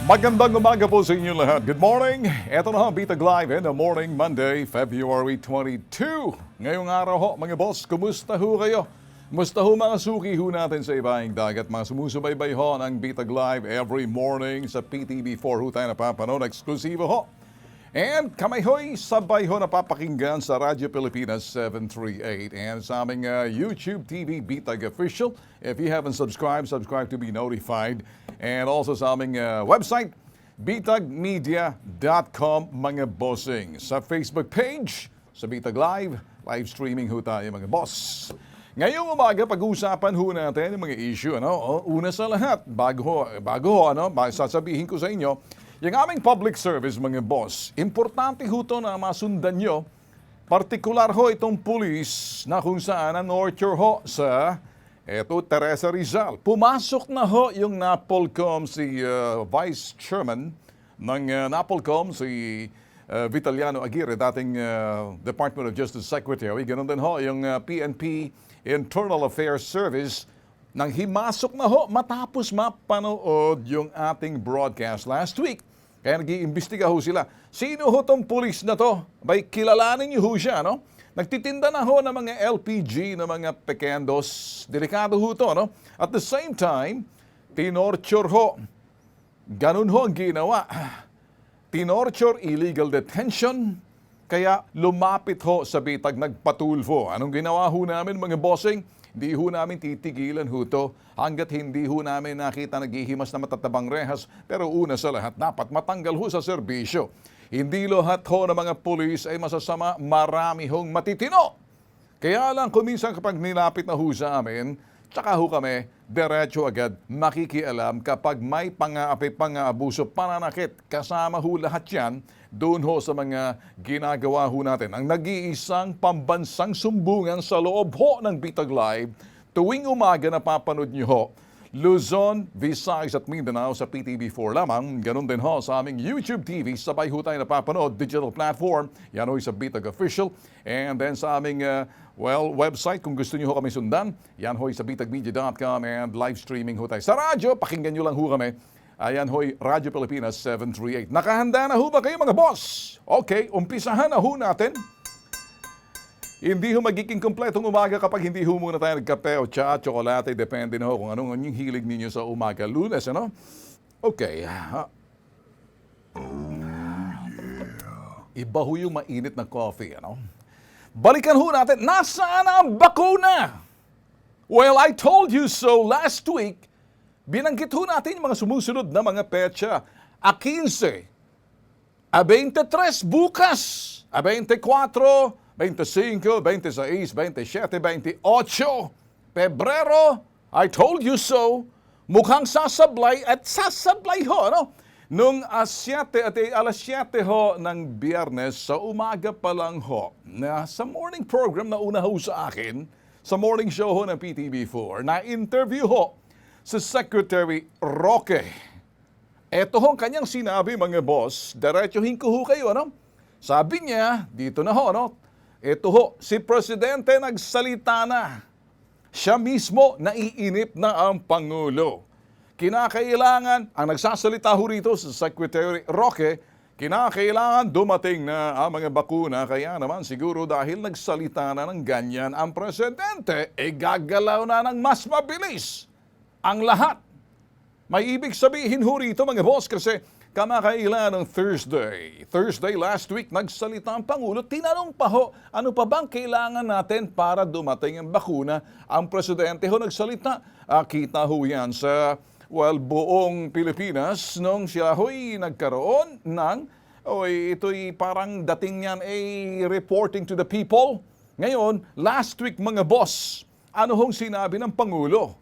Magandang umaga po sa inyo lahat. Good morning. Ito na ang Bitag Live in the morning, Monday, February 22. Ngayong araw ho, mga boss, kumusta ho kayo? Kumusta ho mga suki ho natin sa ibaing dagat? Mga sumusubaybay ho ng Bitag Live every morning sa PTV4 ho tayo napapanood. Eksklusibo ho. And kamay ho'y sabay ho napapakinggan sa Radyo Pilipinas 738 and sa aming YouTube TV Bitag Official. If you haven't subscribed, subscribe to be notified. And also sa aming website, bitagmedia.com mga bossing. Sa Facebook page, sa Bitag Live, live streaming ho tayo mga boss. Ngayong umaga, pag-uusapan ho natin yung mga issue. Una sa lahat, bago sasabihin ko sa inyo, yung aming public service, mga boss, importante ho ito na masundan nyo. Partikular ho itong pulis na kung saan na-nurture ho sa Teresa Rizal. Pumasok na ho yung NAPOLCOM, si Vice Chairman ng NAPOLCOM, si Vitaliano Aguirre, dating Department of Justice Secretary. Ganun din ho yung PNP Internal Affairs Service nang himasok na ho matapos mapanood yung ating broadcast last week. Kaya nag-iimbestiga ho sila. Sino ho tong pulis na to? Bay, kilalanin niyo ho siya, no? Nagtitinda na ho ng mga LPG, ng mga pekendos. Delikado ho to, no? At the same time, tinorture ho. Ganun ho ang ginawa. Tinorture, illegal detention. Kaya lumapit ho sa Bitag, nagpatulfo. Anong ginawa ho namin, mga bossing? Hindi ho namin titigilan ho to hanggat hindi ho namin nakita naghihimas na matatabang rehas. Pero una sa lahat, dapat matanggal ho sa serbisyo. Hindi lahat ho ng mga pulis ay masasama, marami hong matitino. Kaya lang kuminsan kapag nilapit na ho sa amin, tsaka ho kami, diretso agad makikialam kapag may pang-aapi, pang-aabuso, pananakit. Kasama ho lahat yan doon ho sa mga ginagawa ho natin. Ang nag-iisang pambansang sumbungan sa loob ho ng Bitag Live, tuwing umaga napapanood nyo ho, Luzon, Visayas at Mindanao sa PTV4 lamang. Ganon din ho sa aming YouTube TV. Sabay ho tayo napapanood, digital platform. Yan ho sa Bitag Official. And then sa aming website, kung gusto niyo ho kami sundan, yan ho sa bitagmedia.com and live streaming ho tayo. Sa radyo, pakinggan nyo lang ho kami. Ayan ho'y Radyo Pilipinas 738. Nakahanda na ho ba kayo mga boss? Okay, umpisahan na ho natin. Hindi ho magiging kompletong umaga kapag hindi ho muna tayo nagkape o tsokolate. Depende na ho kung anong yung hilig ninyo sa umaga. Lunes, ano? Okay. Iba ho yung mainit na coffee, ano? Balikan ho natin, nasaan ang bakuna? Well, I told you so last week. Binanggit ho natin yung mga sumusunod na mga petsa. A 15, a 23 bukas, a 24, 25, 26, 27, 28, Pebrero, I told you so, mukhang sasablay at sasablay ho, no? Nung alas 7 ho ng Biyernes, sa umaga pa lang ho, na sa morning program na una ho sa akin, sa morning show ho ng PTV4, na-interview ho si Secretary Roque. Ito hong kanyang sinabi, mga boss, diretsuhin ko ho kayo, ano? Sabi niya, dito na ho, no? Ito ho, si Presidente nagsalita na. Siya mismo naiinip na ang Pangulo. Kinakailangan, ang nagsasalita ho rito si Secretary Roque, kinakailangan dumating na ang mga bakuna. Kaya naman siguro dahil nagsalita na ng ganyan ang Presidente, gagalaw na ng mas mabilis ang lahat. May ibig sabihin ho rito, mga boss, kasi kamakailan ng Thursday last week, nagsalita ang Pangulo, tinanong pa ho, ano pa bang kailangan natin para dumating ang bakuna? Ang Presidente ho nagsalita, kita ho yan sa buong Pilipinas nung siya ho'y nagkaroon ng, ito'y parang dating yan reporting to the people. Ngayon, last week, mga boss, ano hong sinabi ng Pangulo?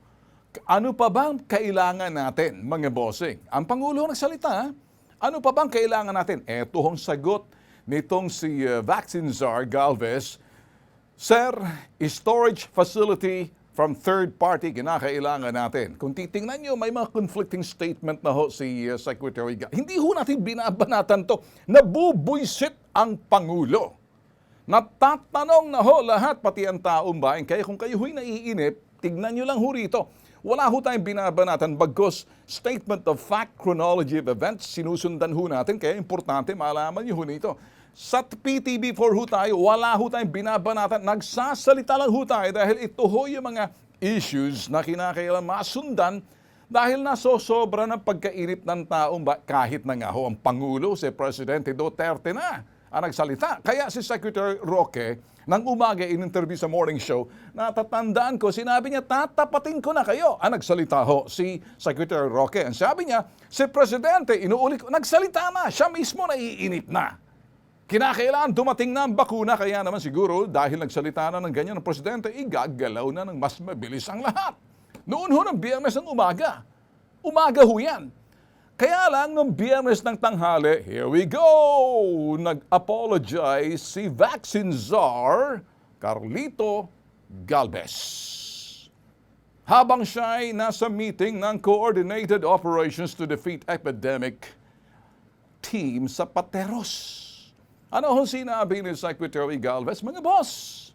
Ano pa bang kailangan natin, mga bossing? Ang Pangulo nagsalita, ano pa bang kailangan natin? Ito hong sagot nitong si Vaccine Czar Galvez. Sir, storage facility from third party kinakailangan natin. Kung titingnan nyo, may mga conflicting statement na ho si Secretary Galvez. Hindi ho natin binabanatan to. Nabubuysit ang Pangulo. Natatanong na ho lahat, pati ang taong bayan. Kaya kung kayo ho'y naiinip, tignan nyo lang ho rito. Wala ho tayong binabanatan bagkos statement of fact, chronology of events, sinusundan ho natin. Kaya importante malaman niyo ho nito. Sa PTB4 ho tayo, wala ho tayong binabanatan. Nagsasalita lang ho tayo dahil ito ho yung mga issues na kinakailangan masundan dahil nasosobra ng pagkainip ng taong kahit na nga ho ang Pangulo, si Presidente Duterte na ang nagsalita. Kaya si Secretary Roque, nang umaga in-interview sa morning show, natatandaan ko, sinabi niya, tatapatin ko na kayo. Ang nagsalita ho si Secretary Roque. Ang sabi niya, si Presidente, inuulit ko, nagsalita na, siya mismo naiinip na. Kinakailangan dumating na ang bakuna, kaya naman siguro dahil nagsalita na ng ganyan ng Presidente, igagalaw na ng mas mabilis ang lahat. Noon ho ng Biyernes ng umaga. Umaga ho yan. Kaya lang nung Biyernes ng tanghali, here we go! Nag-apologize si Vaccine Czar Carlito Galvez. Habang siya'y nasa meeting ng Coordinated Operations to Defeat Epidemic team sa Pateros. Ano ho sinabi ni Secretary Galvez? Mga boss,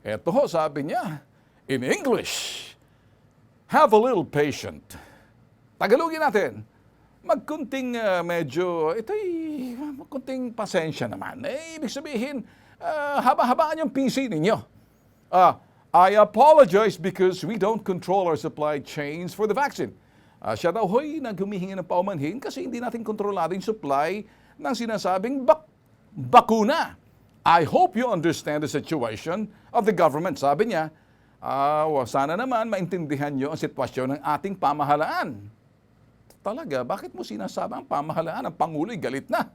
eto ho sabi niya, in English, have a little patient. Tagalogin natin, magkunting magkunting pasensya naman. Ibig sabihin, haba-habaan yung PC ninyo. I apologize because we don't control our supply chains for the vaccine. Siya daw ho'y naghumihingi ng paumanhin kasi hindi natin kontrolado yung supply ng sinasabing bakuna. I hope you understand the situation of the government. Sabi niya, sana naman maintindihan niyo ang sitwasyon ng ating pamahalaan. Talaga, bakit mo sinasabi ang pamahalaan? Ang Pangulo'y galit na.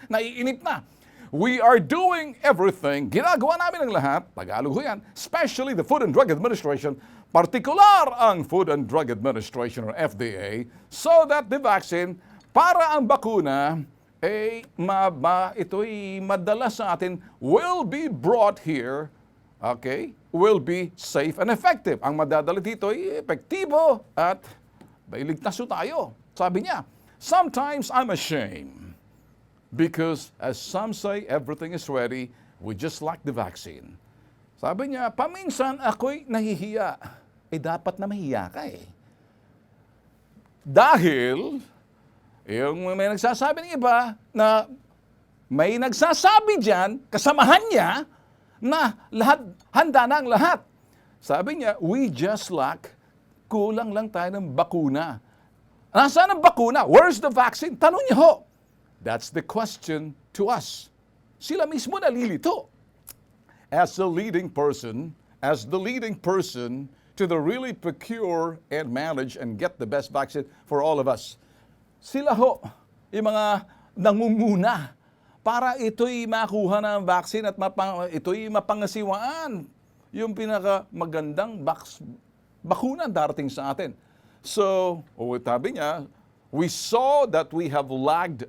Naiinip na. We are doing everything. Ginagawa namin ang lahat. Tagalog ho yan. Especially the Food and Drug Administration. Partikular ang Food and Drug Administration or FDA so that the vaccine para ang bakuna ito'y madala sa atin will be brought here, okay, will be safe and effective. Ang madadala dito ay epektibo at iligtas tayo. Sabi niya, sometimes I'm ashamed because as some say everything is ready, we just lack the vaccine. Sabi niya, paminsan ako'y nahihiya. Dapat na mahiya ka Dahil yung may nagsasabi ng iba na may nagsasabi diyan, kasamahan niya, na handa na ang lahat. Sabi niya, we just lack, kulang lang tayo ng bakuna. Nasaan ang bakuna? Where's the vaccine? Tanong niya ho. That's the question to us. Sila mismo nalilito. As the leading person to the really procure and manage and get the best vaccine for all of us. Sila ho, yung mga nangunguna para ito'y makuha ng vaccine at ito'y mapangasiwaan yung pinakamagandang bakuna darating sa atin. So, sabi niya, we saw that we have lagged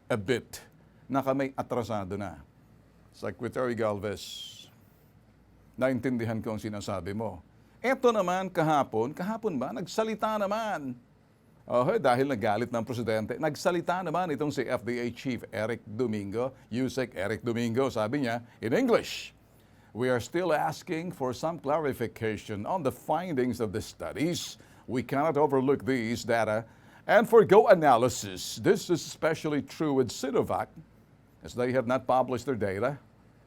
a bit na kami atrasado na. Secretary Galvez, naintindihan ko ang sinasabi mo. Eto naman kahapon ba, nagsalita naman. Dahil nagalit ng Presidente, nagsalita naman itong si FDA Chief Eric Domingo, Yusek Eric Domingo, sabi niya, in English, we are still asking for some clarification on the findings of the studies. We cannot overlook these data and forgo analysis. This is especially true with Sinovac, as they have not published their data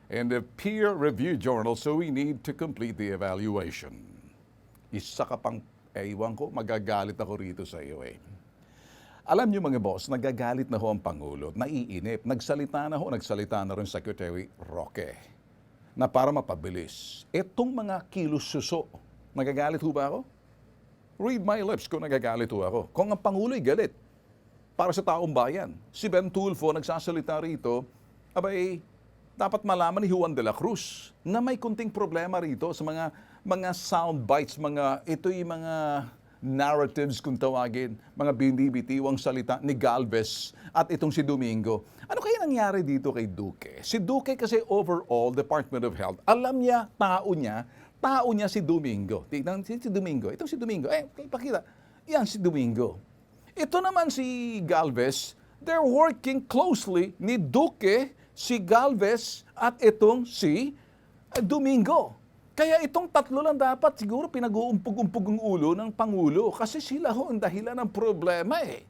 in the peer-reviewed journal, so we need to complete the evaluation. Isa ka pang ewan ko, magagalit ako rito sa iyo Alam niyo mga boss, nagagalit na ho ang Pangulo, naiinip, nagsalita na rin Secretary Roque na para mapabilis. Etong mga kilos suso, nagagalit ho ba ako? Read my lips kung nagagalit ho ako. Kung ang Pangulo'y galit para sa taong bayan. Si Ben Tulfo nagsasalita rito, dapat malaman ni Juan de la Cruz na may kunting problema rito sa mga sound bites, ito'y mga narratives kung tawagin, mga binibitiwang salita ni Galvez at itong si Domingo. Ano kaya nangyari dito kay Duque? Si Duque kasi overall, Department of Health, alam niya, tao niya si Domingo. Tingnan si Domingo. Itong si Domingo. Pakita. Yan si Domingo. Ito naman si Galvez, they're working closely ni Duque, si Galvez at itong si Domingo. Kaya itong tatlo lang dapat siguro pinag-uumpog-umpog ang ulo ng Pangulo kasi sila ho ang dahilan ng problema eh.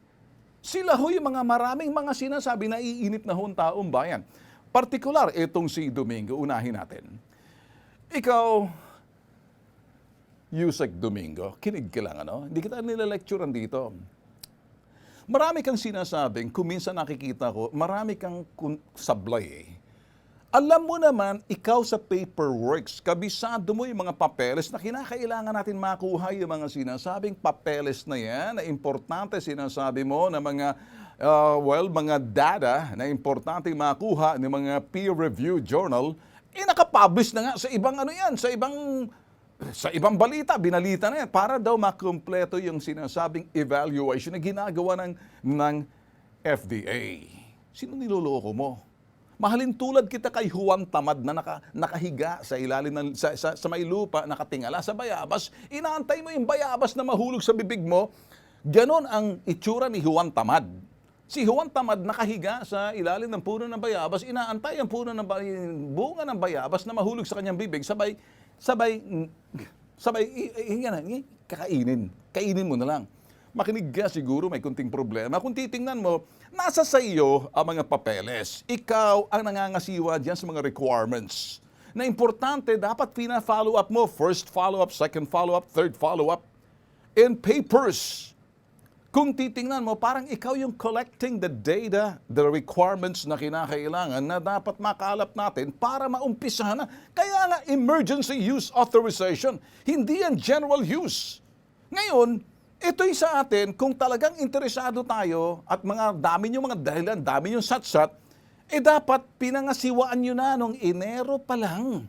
Sila ho yung mga maraming mga sinasabi na iinit na ho ang taong bayan. Partikular, itong si Domingo, unahin natin. Ikaw, Yusek Domingo, kinig ka lang, ano? Hindi kita nila-lecturean dito. Marami kang sinasabing, kung minsan nakikita ko, marami kang sablay eh. Alam mo naman, ikaw sa paperworks, kabisado mo yung mga papeles na kinakailangan natin makuha yung mga sinasabing papeles na yan, na importante sinasabi mo na mga, mga data na importante makuha ng mga peer-reviewed journal, nakapublish na nga sa ibang ano yan, sa ibang balita, binalita na yan, para daw makumpleto yung sinasabing evaluation na ginagawa ng FDA. Sino niloloko mo? Mahalin tulad kita kay Juan Tamad na nakahiga sa ilalim ng, sa may lupa, nakatingala sa bayabas, inaantay mo yung bayabas na mahulog sa bibig mo, ganon ang itsura ni Juan Tamad. Si Juan Tamad nakahiga sa ilalim ng puno ng bayabas, inaantay ang puno ng bunga ng bayabas na mahulog sa kanyang bibig, sabay, kakainin. Kainin mo na lang. Makinig ka siguro, may kunting problema. Kung titingnan mo, nasa sa iyo ang mga papeles. Ikaw ang nangangasiwa diyan sa mga requirements. Na importante, dapat pina-follow up mo. First follow-up, second follow-up, third follow-up. And papers. Kung titingnan mo, parang ikaw yung collecting the data, the requirements na kinakailangan na dapat makalap natin para maumpisahan na. Kaya nga, emergency use authorization. Hindi yan general use. Ngayon, ito'y sa atin, kung talagang interesado tayo at dami yung mga dahilan, dami yung satsat, dapat pinangasiwaan nyo na nung Enero pa lang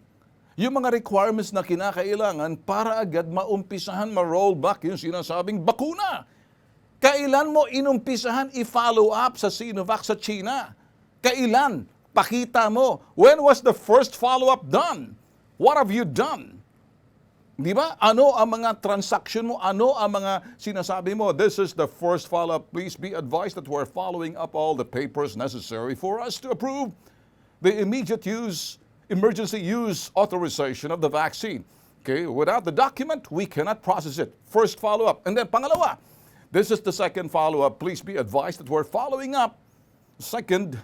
yung mga requirements na kinakailangan para agad maumpisahan, ma-roll back yung sinasabing bakuna. Kailan mo inumpisahan i-follow up sa Sinovac sa China? Kailan? Pakita mo. When was the first follow-up done? What have you done? Di ba? Ano ang mga transaction mo? Ano ang mga sinasabi mo? This is the first follow-up. Please be advised that we're following up all the papers necessary for us to approve the emergency use authorization of the vaccine. Okay? Without the document, we cannot process it. First follow-up. And then pangalawa, this is the second follow-up. Please be advised that we're following up. Second,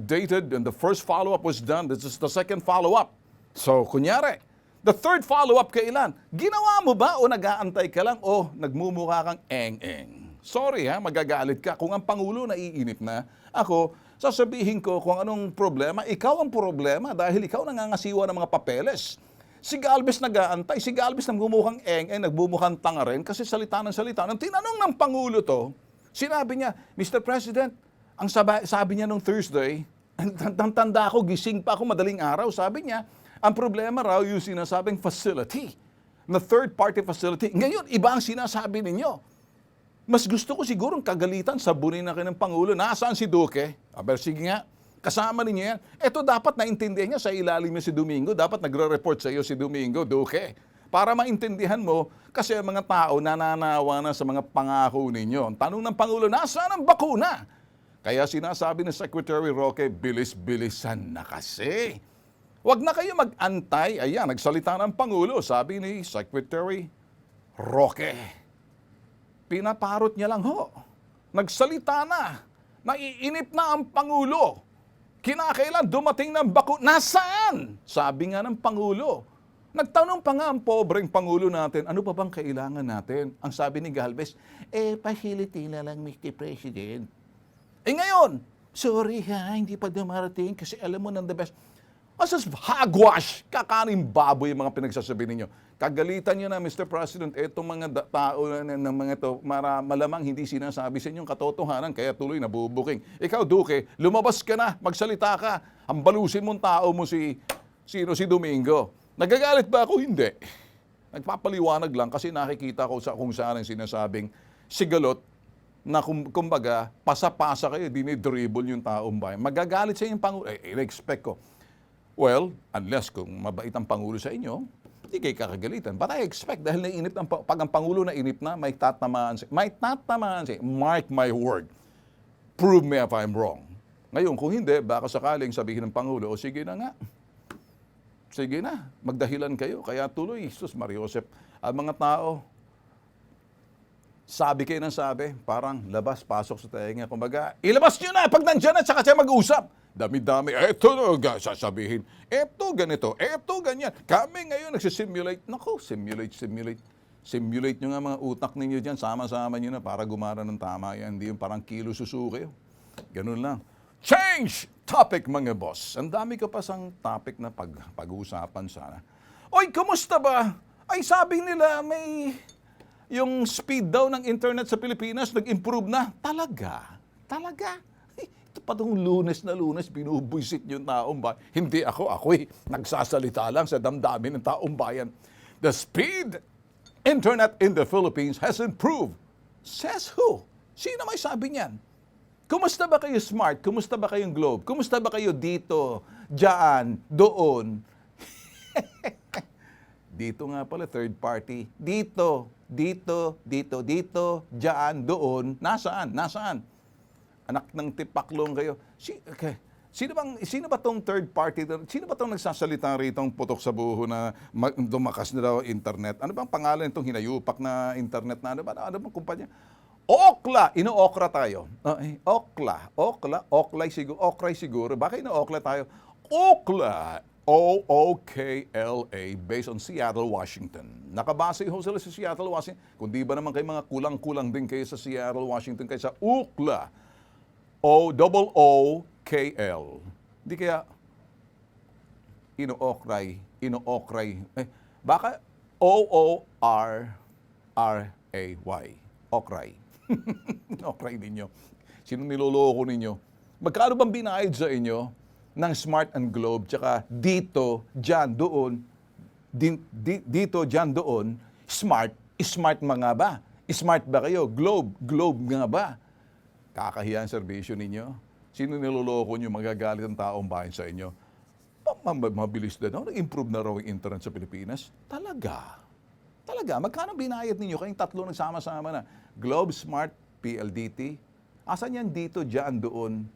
dated, and the first follow-up was done. This is the second follow-up. So, kunyari, the third follow-up kailan? Ginawa mo ba o nag-aantay ka lang o nagmumukha kang eng-eng? Sorry ha, magagalit ka. Kung ang Pangulo naiinip na, ako, sasabihin ko kung anong problema. Ikaw ang problema dahil ikaw nangangasiwa ng mga papeles. Si Galvez nag-aantay, si Galvez nagmumukhang eng-eng, nagbumukhang tanga rin kasi salita ng salita. Nang tinanong ng Pangulo to, sinabi niya, Mr. President, ang sabi niya nung Thursday, tanda ako, gising pa ako madaling araw, sabi niya, ang problema raw yung sinasabing facility, na third-party facility. Ngayon, iba ang sinasabi ninyo. Mas gusto ko sigurong kagalitan, sabunin na kayo ng Pangulo. Nasaan si Duque? Aber, sige nga, kasama ninyo yan. Ito dapat naintindihan niya sa ilalim niya si Domingo. Dapat nagre-report sa iyo si Domingo, Duque. Para maintindihan mo, kasi ang mga tao nananawa na sa mga pangako ninyo. Ang tanong ng Pangulo, nasaan ang bakuna? Kaya sinasabi ni Secretary Roque, bilis-bilisan na kasi. Huwag na kayo mag-antay. Ayan, nagsalita ng Pangulo, sabi ni Secretary Roque. Pinaparot niya lang ho. Nagsalita na. Naiinip na ang Pangulo. Kinakailan dumating ng bakuna. Nasaan? Sabi nga ng Pangulo. Nagtanong pa nga ang pobreng Pangulo natin, ano pa bang kailangan natin? Ang sabi ni Galvez, facility na lang, Mr. President. Ngayon, sorry ha, hindi pa dumarating kasi alam mo nang the best. Masas hagwash, kakaning baboy yung mga pinagsasabi ninyo. Kagalitan nyo na, Mr. President, itong mga tao ng mga ito, malamang hindi sinasabi sa inyong katotohanan, kaya tuloy nabubuking. Ikaw, Duque, lumabas ka na, magsalita ka. Hambalusin mong tao mo si Domingo. Nagagalit ba ako? Hindi. Nagpapaliwanag lang kasi nakikita ko kung saan ang sinasabing sigalot na kumbaga, pasa-pasa kayo, dinidribble yung taong bayan. Magagalit sa inyong Pangulo. I-expect ko. Well, unless kung mabait ang Pangulo sa inyo, hindi kayo kakagalitan. But I expect, dahil nainip pag ang Pangulo nainip na, may tatamaan siya. May tatamaan siya. Mark my word. Prove me if I'm wrong. Ngayon, kung hindi, baka sakaling sabihin ng Pangulo, o sige na nga. sige na, magdahilan kayo. Kaya tuloy, sus Mariosep, ang mga tao, sabi kayo ng sabi, parang labas, pasok sa tenga. Kumbaga, ilabas nyo na pag nandyan na, tsaka siya mag-usap. Dami-dami, eto no, sasabihin, eto ganito, eto ganyan. Kami ngayon nagsisimulate. Naku, simulate. Simulate nyo nga mga utak ninyo dyan, sama-sama nyo na para gumana ng tama yan. Hindi yung parang kilo susuki. Ganun lang. Change topic mga boss. Ang dami ko pa sang topic na pag-uusapan sana. Oy, kumusta ba? Ay, sabi nila may yung speed daw ng internet sa Pilipinas nag-improve na. Talaga? Ito pa itong lunes na lunes, binubuisit yung taong bayan. Hindi ako'y nagsasalita lang sa damdamin ng taong bayan. The speed internet in the Philippines has improved. Says who? Sino may sabi niyan? Kumusta ba kayo smart? Kumusta ba kayong globe? Kumusta ba kayo dito, dyan, doon? Dito nga pala, third party. Dito, dyan, doon. Nasaan? Anak ng tipaklong kayo. Sino ba tong third party? Sino ba tong nagsasalita rito putok sa buho na dumakas na daw internet? Ano bang pangalan nitong hinayupak na internet na ano bang kumpanya? Okla! Ino-okra tayo. Okray siguro. Bakit ino-okla tayo? Okla! OOKLA based on Seattle, Washington. Nakabase ho sila sa Seattle, Washington. Kung di ba naman kayo mga kulang-kulang din kayo sa Seattle, Washington, kayo sa Okla. OOOKL. Di kaya ino-okray. Baka OORRAY. Okray. Okray ninyo. Sino niloloko ninyo? Magkano bang binayad sa inyo ng Smart and Globe, tsaka dito, dyan, doon, dito, dyan, doon, smart mga ba? Smart ba kayo? Globe nga ba? Kakahiya ang serbisyo ninyo. Sino niloloko nyo, magagalit ang taong bayan sa inyo? Mabilis na nag-improve na raw yung internet sa Pilipinas? Talaga. Magkano binayad ninyo? Kayong tatlo nagsama-sama na. Globe, Smart, PLDT. Asan yan dito, dyan, doon?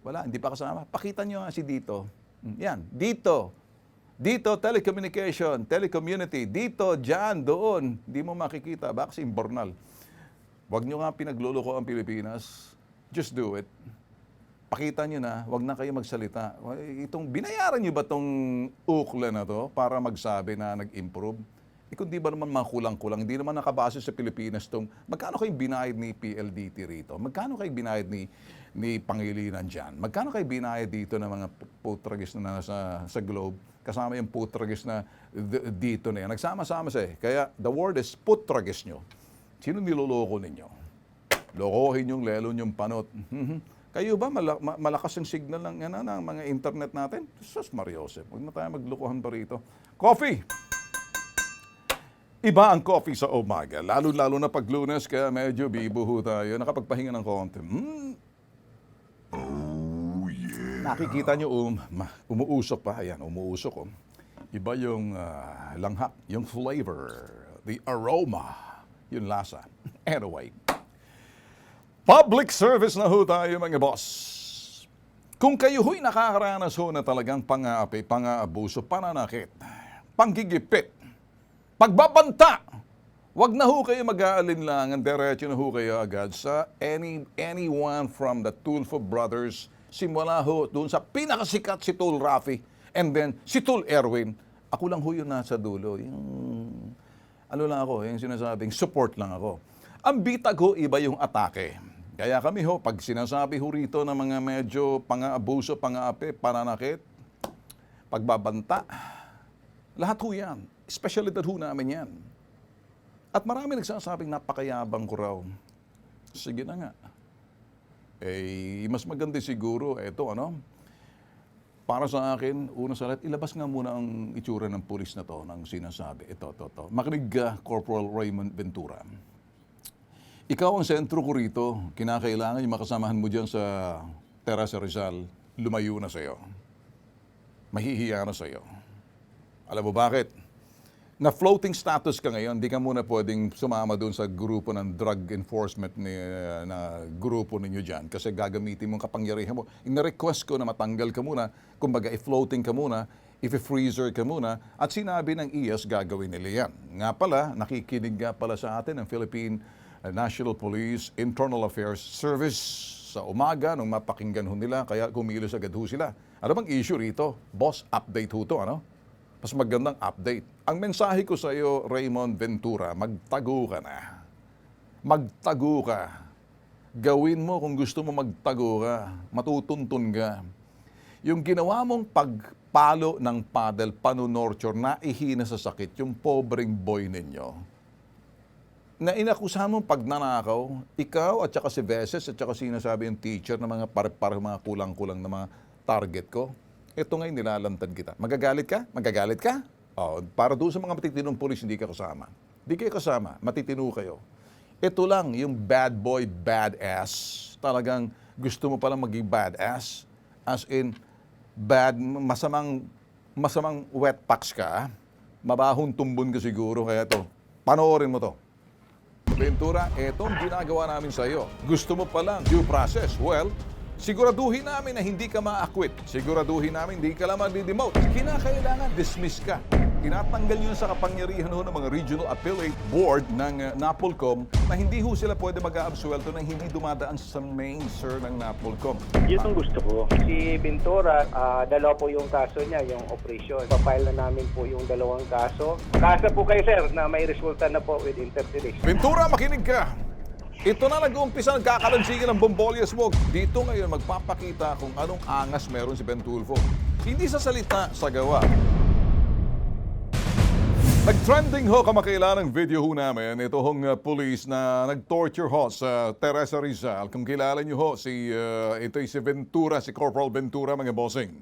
Wala, hindi pa kasama. Pakita nyo nga si dito. Yan, dito. Dito, telecommunication, telecommunity. Dito, dyan, doon. Hindi mo makikita. Baka si Imbornal. Huwag nyo nga pinagluloko ang Pilipinas. Just do it. Pakita nyo na, huwag na kayo magsalita. Binayaran nyo ba itong ukla na to para magsabi na nag-improve? Kung di ba naman mga kulang-kulang, hindi naman nakabase sa Pilipinas itong, magkano kayo binayad ni PLDT rito? Magkano kayo binayad ni Pangilinan dyan? Magkano kayo binayad dito ng mga putragis na sa Globe? Kasama yung putragis na dito na yan. Nagsama-sama siya eh. Kaya the word is putragis nyo. Sino niloloko ninyo? Lokohin yung lelo yung panot. Kayo ba malakas yung signal ng mga internet natin? Sus Mariosep, huwag na tayo maglukuhan pa rito. Coffee! Iba ang coffee sa umaga, lalo-lalo na pag Lunes, kaya medyo bibuho tayo, nakapagpahinga ng konti. Oh, yeah. Nakikita nyo, umuusok pa. Ayan, umuusok. Iba yung langhap, yung flavor, the aroma, yung lasa. Anyway, public service na ho tayo mga boss. Kung kayo ho'y nakakaranas ho na talagang pang-aapi, pang-aabuso, pananakit, panggigipit, pagbabanta, wag na ho kayo mag-aalinlangan, diretso na ho kayo agad sa anyone from the Tulfo brothers, simula ho doon sa pinakasikat si Tul Rafi, and then si Tul Erwin. Ako lang ho yung nasa dulo, yung yung sinasabing support lang ako. Ang bitag ho, iba yung atake. Kaya kami ho, pag sinasabi ho rito ng mga medyo pang-aabuso, pang-aapi, pananakit, pagbabanta, lahat ho yan. Specialidad ho namin yan. At marami nagsasabing napakayabang ko raw. Sige na nga. Mas maganda siguro, para sa akin, una sa lahat, ilabas nga muna ang itsura ng pulis na to, ng sinasabi. Ito. Makinig ka, Corporal Raymond Ventura. Ikaw ang sentro ko rito, kinakailangan yung makasamahan mo dyan sa Teresa Rizal, lumayo na sa'yo. Mahihiya na sa'yo. Alam mo bakit? Na floating status ka ngayon, di ka muna pwedeng sumama doon sa grupo ng drug enforcement na grupo ninyo dyan kasi gagamitin mong kapangyarihan mo. Ina-request ko na matanggal ka muna, kumbaga i-floating ka muna, i-freezer ka muna at sinabi ng IAS gagawin nila yan. Nga pala, nakikinig nga pala sa atin ang Philippine National Police Internal Affairs Service sa umaga nung mapakinggan ho nila, kaya kumilos agad ho sila. Ano bang issue rito? Boss, update ho to, ano? Mas magandang update. Ang mensahe ko sa iyo, Raymond Ventura, magtago ka na. Magtago ka. Gawin mo kung gusto mo magtago ka. Matutuntun ka. Yung ginawa mong pagpalo ng paddle, panunorture, na ihina sa sakit, yung pobreng boy ninyo, na inakusahan mong pagnanakaw, ikaw at saka si Veses at saka sinasabi yung teacher na mga pare-pare, mga kulang-kulang na mga target ko, ito ngayon nilalantad kita. Magagalit ka? Magagalit ka? Oh, para doon sa mga matitinong pulis, hindi ka kasama. Hindi kayo kasama, matitino kayo. Ito lang, yung bad boy, badass, talagang gusto mo palang maging badass, as in, masamang wet packs ka, mabahong tumbon ka siguro, kaya to, panoorin mo to. Ventura, etong ginagawa namin sa iyo. Gusto mo palang due process. Well, siguraduhin namin na hindi ka ma-acquit. Siguraduhin namin hindi ka lang ma-demote. Kinakailangan dismiss ka. Tinatanggal yun sa kapangyarihan ho ng mga Regional Appellate Board ng NAPOLCOM na hindi ho sila pwede mag-aabsuelto na hindi dumadaan sa main, sir, ng NAPOLCOM. Yun ang gusto ko. Si Ventura, dalawa po yung kaso niya, yung operation. Papile na namin po yung dalawang kaso. Kaso po kayo, sir, na may resulta na po within 30 days. Ventura, makinig ka! Ito na nag-uumpisa ng kakalansigan ng Bombolia Smoke. Dito ngayon magpapakita kung anong angas meron si Ben Tulfo. Hindi sa salita, sa gawa. Nag-trending ho kamakailan ang video ho namin. Ito hong police na nag-torture ho sa Teresa Rizal. Kung kilala niyo ho, ito si Ventura, si Corporal Ventura, mga bossing.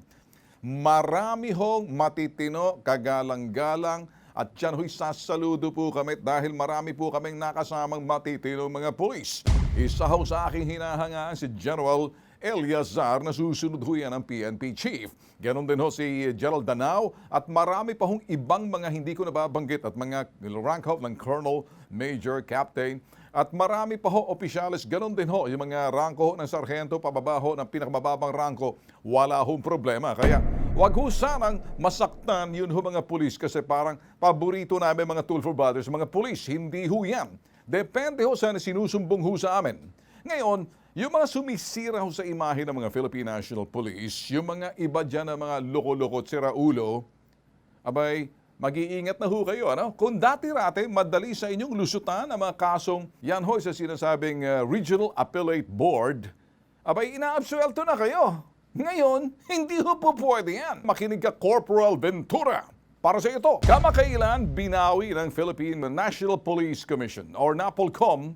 Marami hong matitino, kagalang-galang, at yan ho'y sasaludo po kami dahil marami po kaming nakasamang matitino mga police. Isa ho sa aking hinahangaan si General Eliazar na susunod ho yan ang PNP Chief. Ganon din ho si Gerald Danao at marami pa hong ibang mga hindi ko nababanggit at mga rank ho ng Colonel, Major, Captain at marami pa ho opisyalis. Ganon din ho yung mga ranko ho ng Sargento, pababa ho ng pinakamababang ranko. Wala hong problema. Kaya wag ho sanang masaktan yun ho mga pulis kasi parang paborito namin mga Tulfo Brothers, mga pulis. Hindi ho yan. Depende ho sa sinusumbong ho sa amin. Ngayon, yung mga sumisira ho sa imahe ng mga Philippine National Police, yung mga iba dyan na mga loko-loko at siraulo, abay, mag-iingat na ho kayo. Ano? Kung dati-rate, madali sa inyong lusutan ang mga kasong yan ho sa sinasabing Regional Appellate Board, abay, inaabsuelto na kayo. Ngayon, hindi ho po pwede yan. Makinig ka, Corporal Ventura. Para sa ito, kamakailan binawi ng Philippine National Police Commission or NAPOLCOM.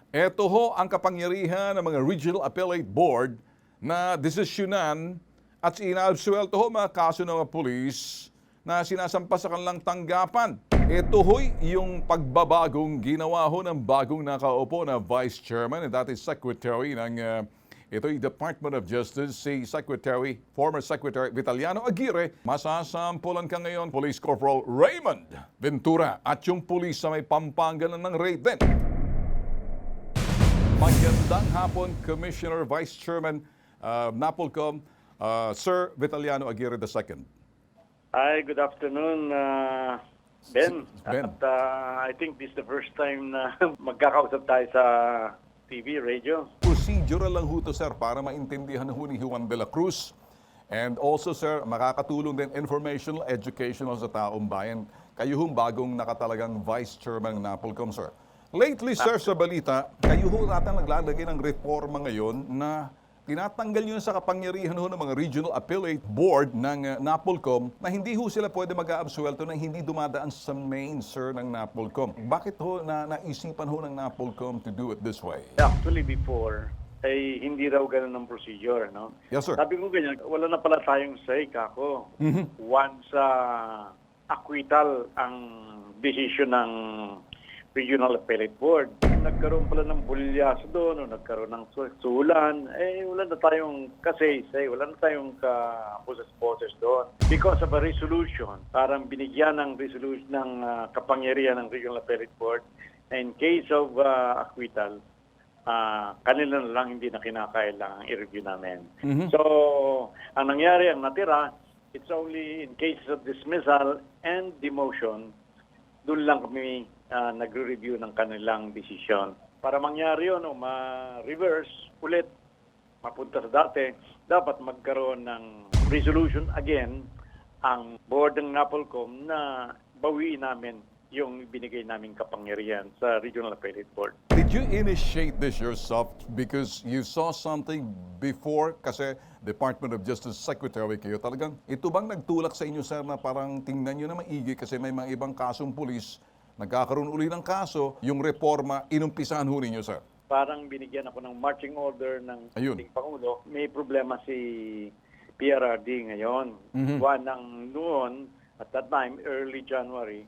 Ito ho ang kapangyarihan ng mga Regional Appellate Board na desisyonan at inaabsuelto ho mga kaso ng mga police na sinasampas sa kanilang tanggapan. Ito ho'y yung pagbabagong ginawa ho ng bagong nakaupo na Vice Chairman at dati Secretary ng ito'y Department of Justice, si former Secretary Vitaliano Aguirre. Masasampulan ka ngayon, Police Corporal Raymond Ventura at yung police sa may Pampanga ng raid din. Magandang hapon, Commissioner Vice Chairman NAPOLCOM, Sir Vitaliano Aguirre II. Hi, good afternoon, Ben. Ben. At I think this is the first time na magkakausap tayo sa TV, radio. Procedural lang ho to, sir, para maintindihan ho ni Juan de la Cruz. And also, sir, makakatulong din informational, educational sa taong bayan. Kayo hong bagong nakatalagang Vice Chairman ng NAPOLCOM, sir. Lately, sir, sa balita, kayo ho natin naglalagay ng reforma ngayon na tinatanggal nyo sa kapangyarihan ho ng mga Regional Appellate Board ng NAPOLCOM na hindi ho sila pwede mag-aabsuelto na hindi dumadaan sa main, sir, ng NAPOLCOM. Bakit ho naisipan ho ng NAPOLCOM to do it this way? Actually, before, ay hindi raw ganun ang procedure, no? Yes, sir. Sabi ko ganyan, wala na pala tayong say, kako. Once acquittal ang decision ng Regional Appellate Board. Nagkaroon pala ng bulyaso doon, o nagkaroon ng sulan, wala na tayong kasay-say, wala na tayong ka-poses-poses doon. Because of a resolution, parang binigyan ng resolution ng kapangyarihan ng Regional Appellate Board, in case of acquittal, kanila na lang hindi na kinakailangan i-review namin. So, ang nangyari, ang natira, It's only in cases of dismissal and demotion, doon lang kami nagre-review ng kanilang desisyon. Para mangyari yun o ma-reverse ulit, mapunta sa dati, dapat magkaroon ng resolution again ang board ng NAPOLCOM na bawiin namin yung binigay naming kapangyarihan sa Regional Appellate Board. Did you initiate this yourself because you saw something before? Kasi Department of Justice Secretary kayo. Talagang ito bang nagtulak sa inyo, sir, na parang tingnan nyo na maigi kasi may mga ibang kasong pulis, nagkakaroon uli ng kaso, yung reforma, inumpisahan ho ninyo, sir? Parang binigyan ako ng marching order ng Ayun. ating Pangulo. May problema si PRRD ngayon. One ng noon, at that time, early January,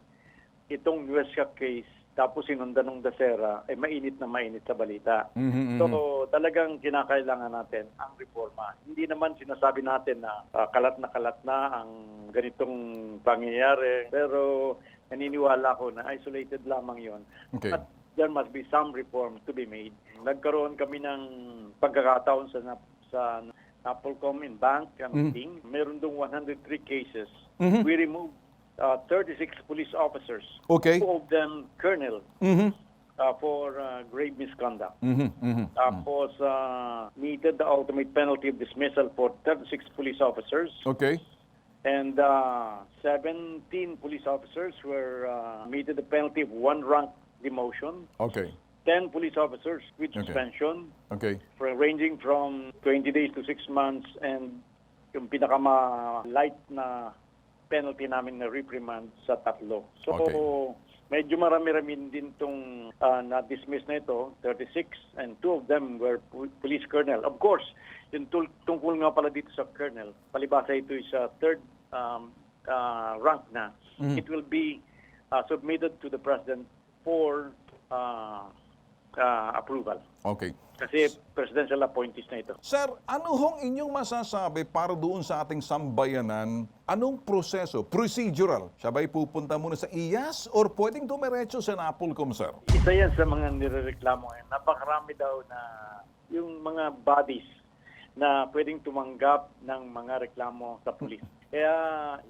itong USCA case, tapos sinundan ng Dasera, ay mainit na mainit sa balita. So talagang kinakailangan natin ang reforma. Hindi naman sinasabi natin na kalat na ang ganitong pangyayari. Pero naniniwala ko na isolated lamang yon. Okay. At there must be some reform to be made. Nagkaroon kami ng pagkakataon sa NAPOLCOM in bank meeting. Meron dong 103 cases. We removed 36 police officers. Okay. 2 of them colonel for grave misconduct. Tapos meted the ultimate penalty of dismissal for 36 police officers. Okay. And 17 police officers were meted the penalty of 1 rank demotion. Okay. 10 police officers with Okay. suspension, Okay. ranging from 20 days to 6 months, and yung pinaka-light na penalty namin na reprimand sa 3. So, Okay. medyo marami-rami din itong na-dismiss na ito, 36, and 2 of them were police colonel. Of course, yung tungkol nga pala dito sa colonel, palibasa ito is sa 3rd rank na. It will be submitted to the President for approval. Okay. Kasi presidential appointees na ito. Sir, ano hong inyong masasabi para doon sa ating sambayanan? Anong proseso, procedural? Siya ba'y pupunta muna sa IAS or pwedeng dumiretso sa NAPOLCOM, sir? Isa yan sa mga nirereklamo ngayon. Napakarami daw na yung mga bodies na pwedeng tumanggap ng mga reklamo sa pulis. Kaya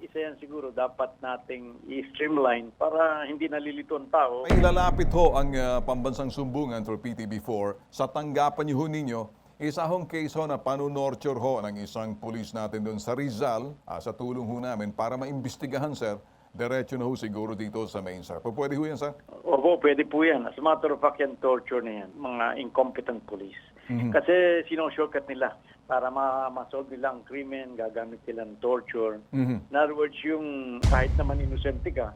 isa yan siguro dapat nating i-streamline para hindi nalilito ang tao. May ilalapit ho ang pambansang sumbungan or PTB4 sa tanggapan niyo ho ninyo. Isa hong case ho na panunorture ho ng isang pulis natin doon sa Rizal sa tulong ho namin para maimbestigahan, sir. Diretso na ho siguro dito sa main, sir. Pwede ho yan, sir? Opo, pwede po yan. As a matter of fact, yan torture na yan. Mga incompetent police. Kasi sino-shortcut nila para ma-solve nila ang krimen, gagamit nila ng torture. In other words, yung kahit naman inosente ka,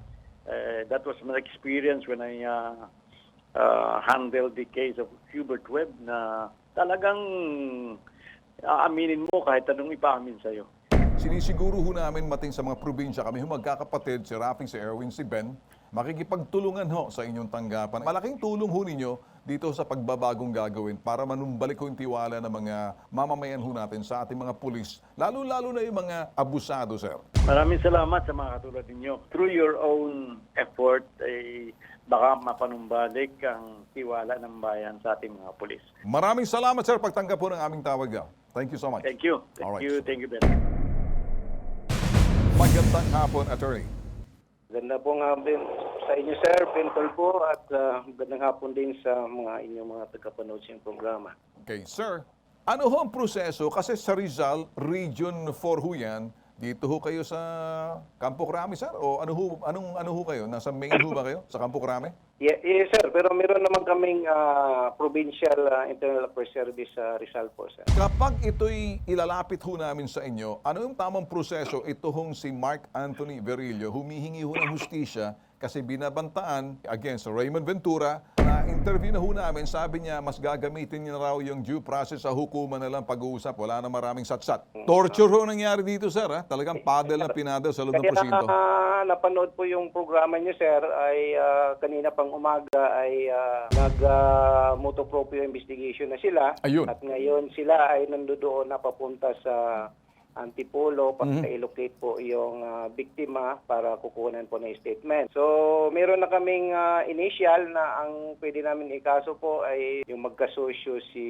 that was my experience when I handled the case of Hubert Webb na talagang aaminin mo kahit anong ipaamin sa'yo. Sinisiguro ho namin mating sa mga probinsya kami magkakapatid, si Rafi, si Erwin, si Ben, makikipagtulungan ho sa inyong tanggapan. Malaking tulong ho ninyo dito sa pagbabagong gagawin para manumbalik ho yung tiwala ng mga mamamayan ho natin sa ating mga pulis, lalo-lalo na yung mga abusado, sir. Maraming salamat sa mga katulad ninyo. Through your own effort, baka mapanumbalik ang tiwala ng bayan sa ating mga pulis. Maraming salamat, sir, pagtanggap po ng aming tawag. Thank you so much. Thank you. Alright. Thank you, Ben. Magandang hapon, attorney. Ganda po nga Ben sa inyo, sir, Ben Tolpo, at magandang hapon din sa mga inyong mga tagapanood sa inyong programa. Okay, sir. Ano ho ang proseso? Kasi sa Rizal, Region 4 ho yan. Dito ho kayo sa Campo Crame, sir? O ano ho kayo? Nasa main ho ba kayo? Sa Campo Crame? Yes, sir. Pero meron naman kaming provincial internal affairs service sa Rizal po, sir. Kapag ito'y ilalapit ho namin sa inyo, ano yung tamang proseso? Ito hong si Mark Anthony Verillo, humihingi ho ng hustisya kasi binabantaan against Raymond Ventura. Na-interview na ho namin, sabi niya, mas gagamitin niya raw yung due process sa hukuman na lang pag-uusap. Wala na maraming satsat. Torture ho nangyari dito, sir. Ha? Talagang paddle na pinadal sa loob ng presinto. Napanood po yung programa niyo, sir, ay kanina pang umaga ay nag-motoproprio investigation na sila. Ayun. At ngayon sila ay nandoon na papunta sa Antipolo pagka-allocate po yung biktima para kukunan po ng statement. So, meron na kaming initial na ang pwede namin ikaso po ay yung magkasosyo si